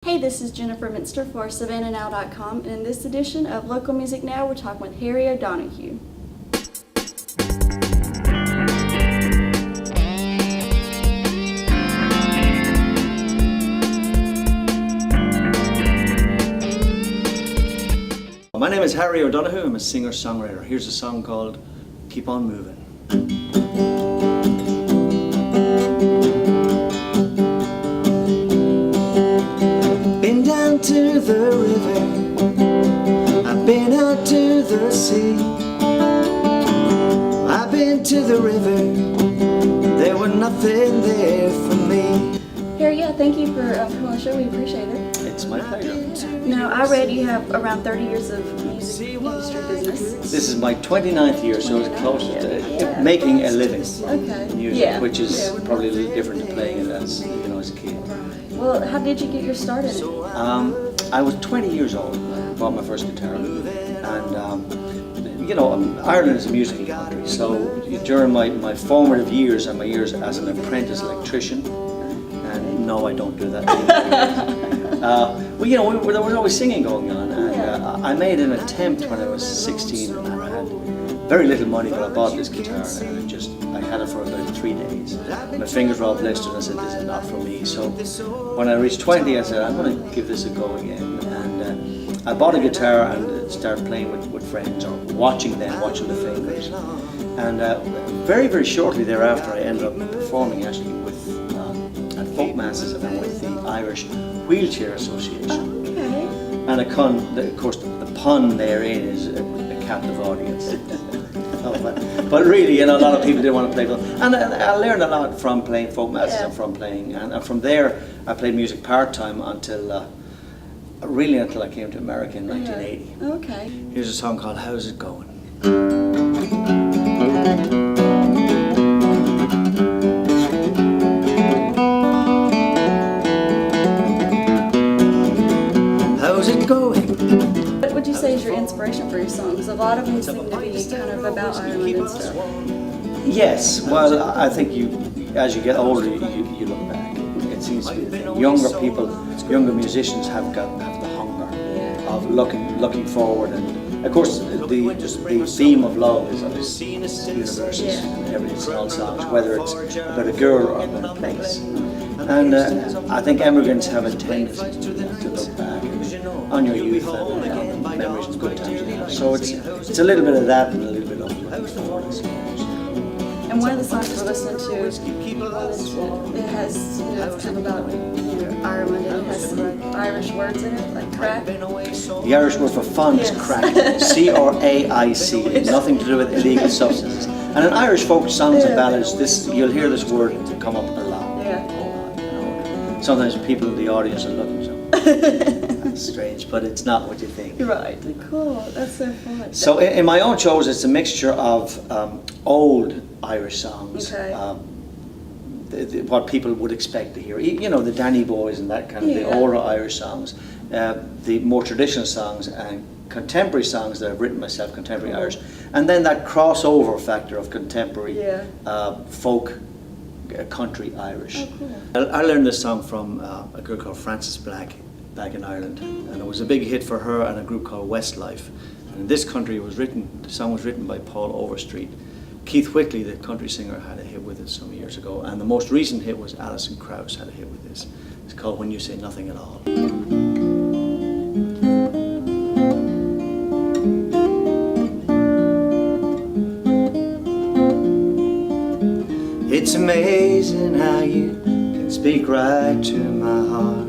Hey, this is Jennifer Minster for SavannahNow.com, and in this edition of Local Music Now, we're talking with Harry O'Donoghue. My name is Harry O'Donoghue. I'm a singer-songwriter. Here's a song called Keep On Moving. Been down to the river, I've been out to the sea. I've been to the river, there was nothing there for me. Harry, thank you for coming on the show. We appreciate it. It's my pleasure. Now, I read you have around 30 years of music industry business. This is my 29th year, so it's close to making a living in music, which is probably a little different to playing it as as a kid. Well, how did you get your start in it? I was 20 years old, bought my first guitar, and Ireland is a musical country, so during my formative years and my years as an apprentice electrician, and no, I don't do that anymore. There was always singing going on, and I made an attempt when I was 16, and I had very little money, but I bought this guitar, and I had it for about 3 days. My fingers were all blistered, and I said, this is not for me. So when I reached 20, I said, I'm going to give this a go again. And I bought a guitar and started playing with friends, or watching the fingers. And very, very shortly thereafter, I ended up performing actually at folk masses and with the Irish Wheelchair Association. Okay. And of course, the pun therein is a captive audience. But really, a lot of people didn't want to play folk. And I learned a lot from playing folk masses and from playing. And from there, I played music part-time until I came to America in 1980. Okay. Here's a song called How's It Going? How's it going? What would you say is your inspiration for your songs? A lot of them seem to be kind of about Ireland and stuff. Yes, well, I think as you get older, you look back. It seems to be the thing. Younger musicians have the hunger of looking forward, and of course the theme of love is universal in every all songs, whether it's about a girl or about a place. And I think immigrants have a tendency to look back on your youth and memories and good times you have. So it's a little bit of that and a little bit of looking forward, I suppose. And one of the songs we're listening to, it has, it's kind of about Ireland, and it has some Irish words in it, like crack. The Irish word for fun is crack, C-R-A-I-C, nothing to do with illegal substances. And in Irish folk songs and ballads, you'll hear this word come up a lot. Sometimes people in the audience are looking that's strange, but it's not what you think. Right, cool, that's so fun. So in my own shows, it's a mixture of old Irish songs, what people would expect to hear. The Danny Boys and that kind of the older Irish songs, the more traditional songs and contemporary songs that I've written myself, contemporary Irish, and then that crossover factor of contemporary folk, country Irish. Oh, cool. I learned this song from a girl called Frances Black back in Ireland, and it was a big hit for her and a group called Westlife. And in this country, the song was written by Paul Overstreet. Keith Whitley, the country singer, had a hit with it some years ago, and the most recent hit was Alison Krauss had a hit with this. It's called When You Say Nothing at All. It's amazing how you can speak right to my heart.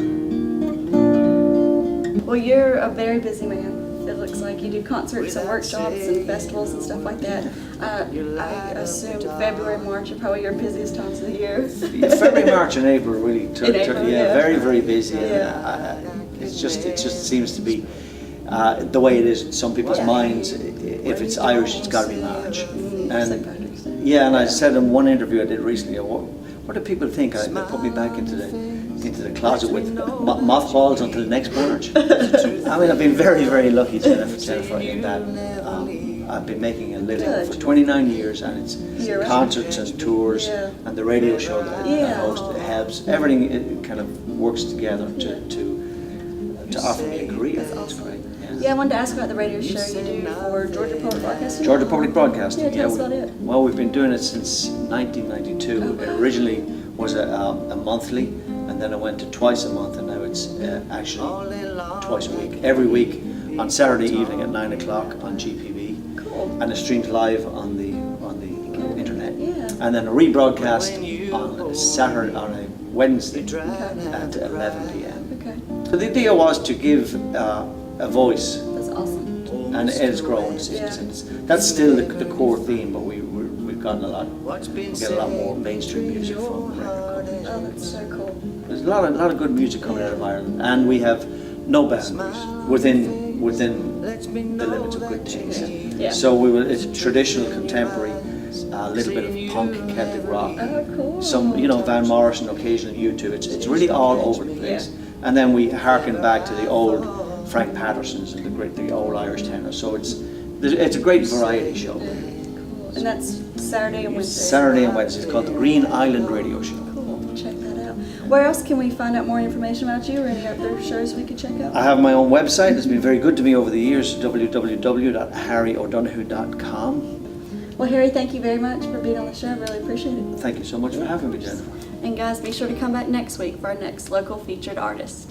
Well, you're a very busy man. It looks like you do concerts and workshops and festivals and stuff like that. I assume February, March are probably your busiest times of the year. February, March, and April really. April, very, very busy. And, it just seems to be the way it is in some people's minds. If it's Irish, it's got to be March. And I said in one interview I did recently, what do people think? They put me back into the closet with mothballs until next March. I mean, I've been very, very lucky, Jennifer, in that I've been making a living for 29 years, and it's concerts and tours and the radio show that I host, it helps. Everything kind of works together to to offer me a career. That's awesome. Yeah, I wanted to ask about the radio show you do for Georgia Public Broadcasting. Georgia Public Broadcasting. Yeah, tell us about it. Well, we've been doing it since 1992. Oh, wow. It originally was a monthly, and then it went to twice a month, and now it's actually twice a week. Every week on Saturday evening at 9 o'clock on GPV, Cool. and it's streamed live on the internet. Yeah. And then a rebroadcast on a Wednesday at 11 p.m. Okay. So the idea was to give a voice, That's awesome. and it has grown. That's still the core theme, but we've gotten a lot. We get a lot more mainstream music from record companies. Oh, that's so cool. There's a lot of good music coming out of Ireland, and we have no boundaries within the limits of good taste. Yeah. So it's traditional, contemporary, a little bit of punk, Celtic rock, Oh, cool. some Van Morrison, occasionally U2. It's really all over the place. And then we harken back to the old Frank Pattersons and the old Irish tenor. So it's a great variety show. Cool. And that's Saturday and Wednesday. Saturday and Wednesday. It's called the Green Island Radio Show. Cool. Check that out. Where else can we find out more information about you or any other shows we could check out? I have my own website. It's been very good to me over the years, www.harryodonoghue.com. Well, Harry, thank you very much for being on the show. I really appreciate it. Thank you so much for having me, Jennifer. And guys, be sure to come back next week for our next local featured artist.